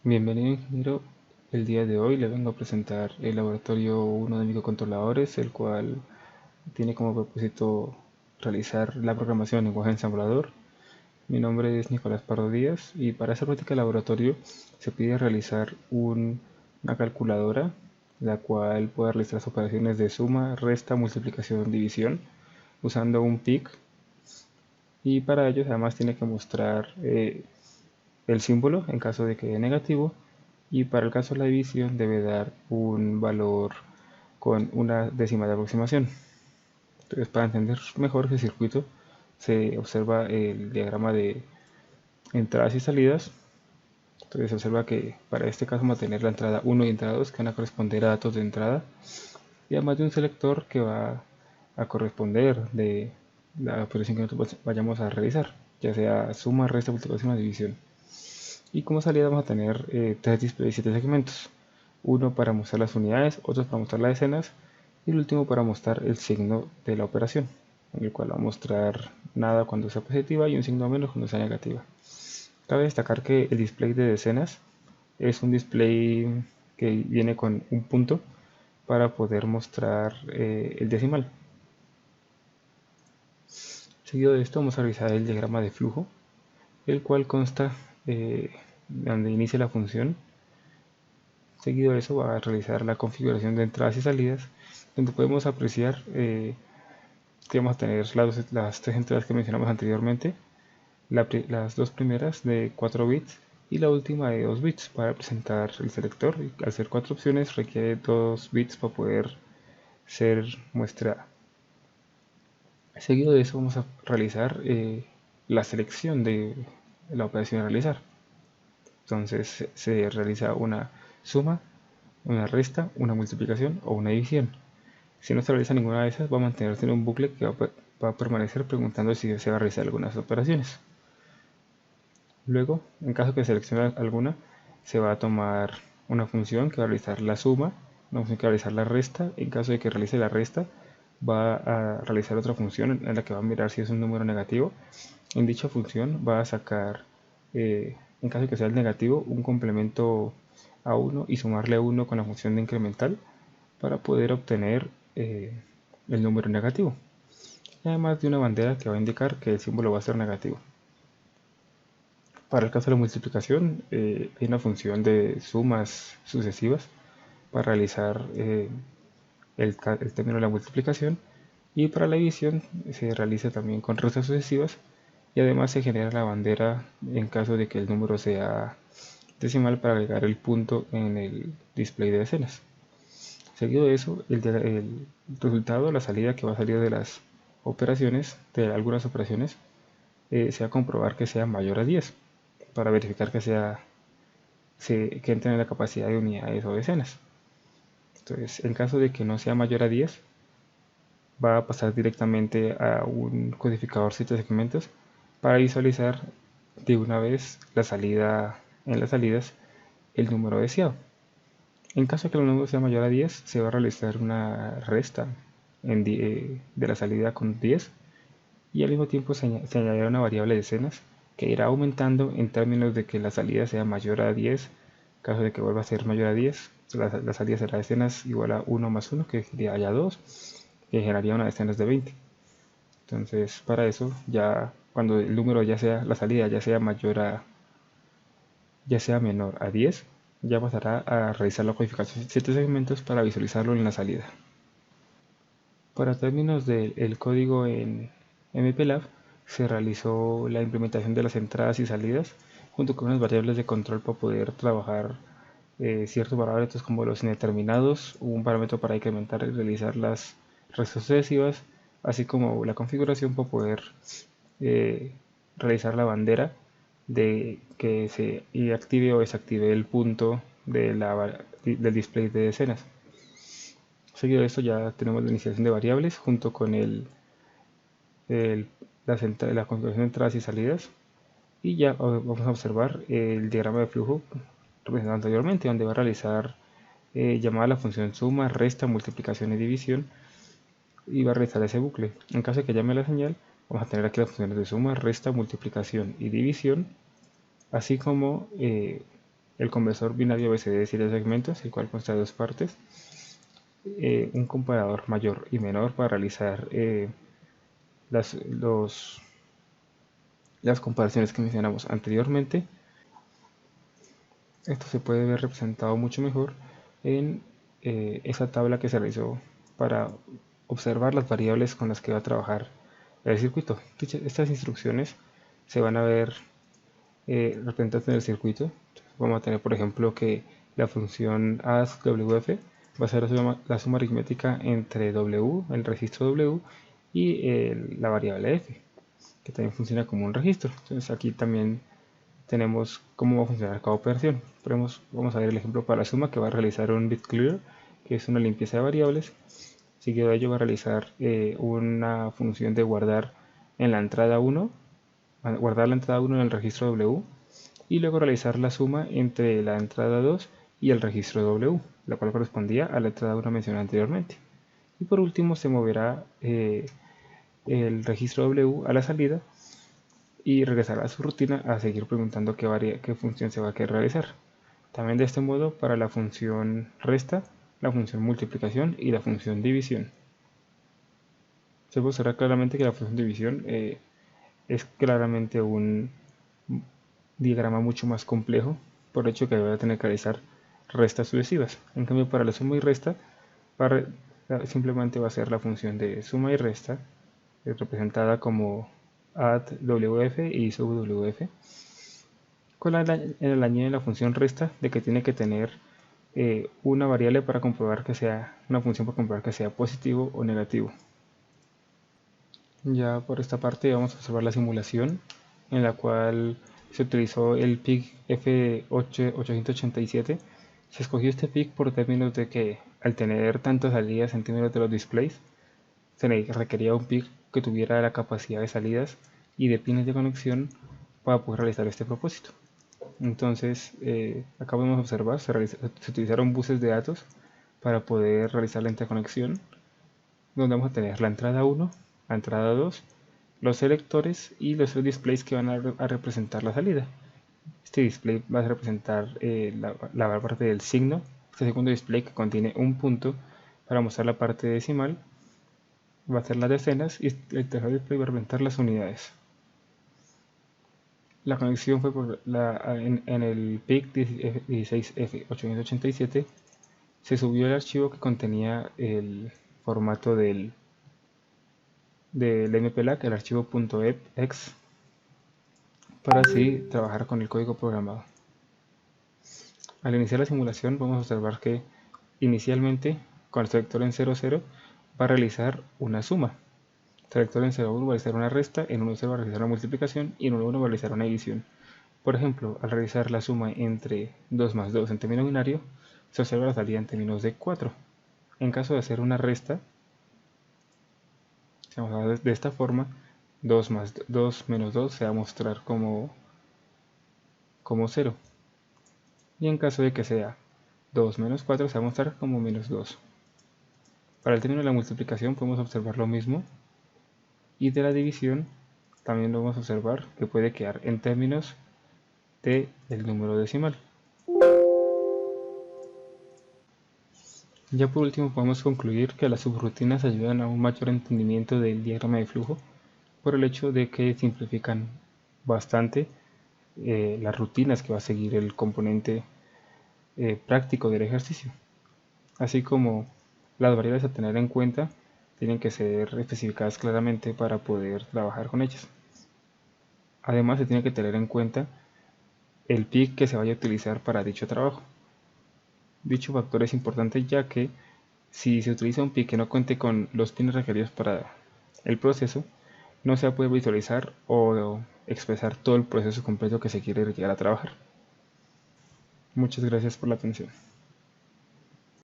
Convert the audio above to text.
Bienvenido ingeniero, el día de hoy le vengo a presentar el laboratorio 1 de microcontroladores, el cual tiene como propósito realizar la programación en lenguaje ensamblador. Mi nombre es Nicolás Pardo Díaz y para esta práctica de laboratorio se pide realizar una calculadora la cual pueda realizar las operaciones de suma, resta, multiplicación, división usando un PIC, y para ello además tiene que mostrar el símbolo en caso de que dé negativo, y para el caso de la división debe dar un valor con una décima de aproximación. Entonces, para entender mejor ese circuito, se observa el diagrama de entradas y salidas. Entonces se observa que para este caso vamos a tener la entrada 1 y entrada 2 que van a corresponder a datos de entrada, y además de un selector que va a corresponder de la operación que nosotros vayamos a realizar, ya sea suma, resta, multiplicación o división. Y como salida vamos a tener tres displays de 7 segmentos. Uno para mostrar las unidades, otro para mostrar las decenas y el último para mostrar el signo de la operación, en el cual va a mostrar nada cuando sea positiva y un signo menos cuando sea negativa. Cabe destacar que el display de decenas es un display que viene con un punto para poder mostrar el decimal. Seguido de esto vamos a realizar el diagrama de flujo, el cual consta donde inicia la función. Seguido de eso va a realizar la configuración de entradas y salidas, donde podemos apreciar que vamos a tener las tres entradas que mencionamos anteriormente, las dos primeras de 4 bits y la última de 2 bits para presentar el selector. Y al ser 4 opciones requiere 2 bits para poder ser muestrada. Seguido de eso vamos a realizar la selección de la operación a realizar. Entonces se realiza una suma, una resta, una multiplicación o una división. Si no se realiza ninguna de esas, va a mantenerse en un bucle que va a permanecer preguntando si se va a realizar algunas operaciones. Luego, en caso que seleccione alguna, se va a tomar una función que va a realizar la suma, una función que va a realizar la resta. En caso de que realice la resta, va a realizar otra función en la que va a mirar si es un número negativo. En dicha función va a sacar, en caso de que sea el negativo, un complemento a 1 y sumarle a 1 con la función de incremental para poder obtener el número negativo, además de una bandera que va a indicar que el símbolo va a ser negativo. Para el caso de la multiplicación, hay una función de sumas sucesivas para realizar el término de la multiplicación, y para la división se realiza también con restas sucesivas, y además se genera la bandera en caso de que el número sea decimal para agregar el punto en el display de decenas. Seguido de eso, el resultado, la salida que va a salir de las operaciones, de algunas operaciones, se va a comprobar que sea mayor a 10 para verificar que entre en la capacidad de unidades o decenas. Entonces, en caso de que no sea mayor a 10, va a pasar directamente a un codificador 7 segmentos para visualizar de una vez la salida, en las salidas, el número deseado. En caso de que el número sea mayor a 10, se va a realizar una resta de la salida con 10, y al mismo tiempo se añadirá una variable de decenas que irá aumentando en términos de que la salida sea mayor a 10. En caso de que vuelva a ser mayor a 10, la salida será decenas igual a 1 más 1, que sería ya 2, que generaría una decenas de 20. Entonces, para eso, ya cuando el número ya sea, la salida ya sea menor a 10, ya pasará a realizar la codificación de 7 segmentos para visualizarlo en la salida. Para términos del código en MPLAB, se realizó la implementación de las entradas y salidas junto con unas variables de control para poder trabajar ciertos parámetros como los indeterminados, un parámetro para incrementar y realizar las restas sucesivas, así como la configuración para poder eh, realizar la bandera de que se active o desactive el punto del display de decenas. Seguido de esto ya tenemos la inicialización de variables junto con el- la configuración de entradas y salidas, y ya vamos a observar el diagrama de flujo representado anteriormente, donde va a realizar llamada a la función suma, resta, multiplicación y división, y va a realizar ese bucle. En caso de que llame la señal, vamos a tener aquí las funciones de suma, resta, multiplicación y división, así como el conversor binario BCD de 7 segmentos, el cual consta de dos partes, un comparador mayor y menor para realizar las, las comparaciones que mencionamos anteriormente. Esto se puede ver representado mucho mejor en esa tabla que se realizó para observar las variables con las que va a trabajar el circuito. Estas instrucciones se van a ver representadas en el circuito. Entonces, vamos a tener, por ejemplo, que la función AskWF va a ser la suma aritmética entre W, el registro W, y la variable f, que también funciona como un registro. Entonces aquí también tenemos cómo va a funcionar cada operación. Vamos a ver el ejemplo para la suma, que va a realizar un bit clear, que es una limpieza de variables. Seguido de ello va a realizar una función de guardar en la entrada 1, guardar la entrada 1 en el registro W, y luego realizar la suma entre la entrada 2 y el registro W, la cual correspondía a la entrada 1 mencionada anteriormente. Y por último se moverá el registro W a la salida y regresará a su rutina a seguir preguntando qué función se va a querer realizar. También de este modo para la función resta, la función multiplicación y la función división. Se puede observar claramente que la función división es claramente un diagrama mucho más complejo, por el hecho que va a tener que realizar restas sucesivas. En cambio, para la suma y resta, simplemente va a ser la función de suma y resta, representada como add wf y sub wf, con el añade la función resta de que tiene que tener una variable para comprobar que sea, una función para comprobar que sea positivo o negativo. Ya por esta parte vamos a observar la simulación en la cual se utilizó el PIC F887. Se escogió este PIC por términos de que al tener tantas salidas en términos de los displays, se requería un PIC que tuviera la capacidad de salidas y de pines de conexión para poder realizar este propósito. Entonces, acá podemos observar, se utilizaron buses de datos para poder realizar la interconexión, donde vamos a tener la entrada 1, la entrada 2, los selectores y los displays que van a representar la salida. Este display va a representar la parte del signo, este segundo display que contiene un punto para mostrar la parte decimal, va a ser las decenas, y el tercer display va a representar las unidades. La conexión fue en el PIC 16F887. Se subió el archivo que contenía el formato del MPLAC, el archivo .exe, para así trabajar con el código programado. Al iniciar la simulación vamos a observar que inicialmente con el selector en 00 va a realizar una suma. El selector en 01 va a realizar una resta, en 10 va a realizar una multiplicación y en 11 va a realizar una división. Por ejemplo, al realizar la suma entre 2 más 2 en término binario, se observa la salida en términos de 4. En caso de hacer una resta, de esta forma, 2 menos 2 se va a mostrar como 0. Y en caso de que sea 2 menos 4 se va a mostrar como menos 2. Para el término de la multiplicación podemos observar lo mismo. Y de la división también lo vamos a observar que puede quedar en términos del número decimal. Ya por último podemos concluir que las subrutinas ayudan a un mayor entendimiento del diagrama de flujo por el hecho de que simplifican bastante las rutinas que va a seguir el componente práctico del ejercicio, así como las variables a tener en cuenta tienen que ser especificadas claramente para poder trabajar con ellas. Además se tiene que tener en cuenta el PIC que se vaya a utilizar para dicho trabajo. Dicho factor es importante ya que si se utiliza un PIC que no cuente con los pines requeridos para el proceso, no se va a poder visualizar o expresar todo el proceso completo que se quiere llegar a trabajar. Muchas gracias por la atención.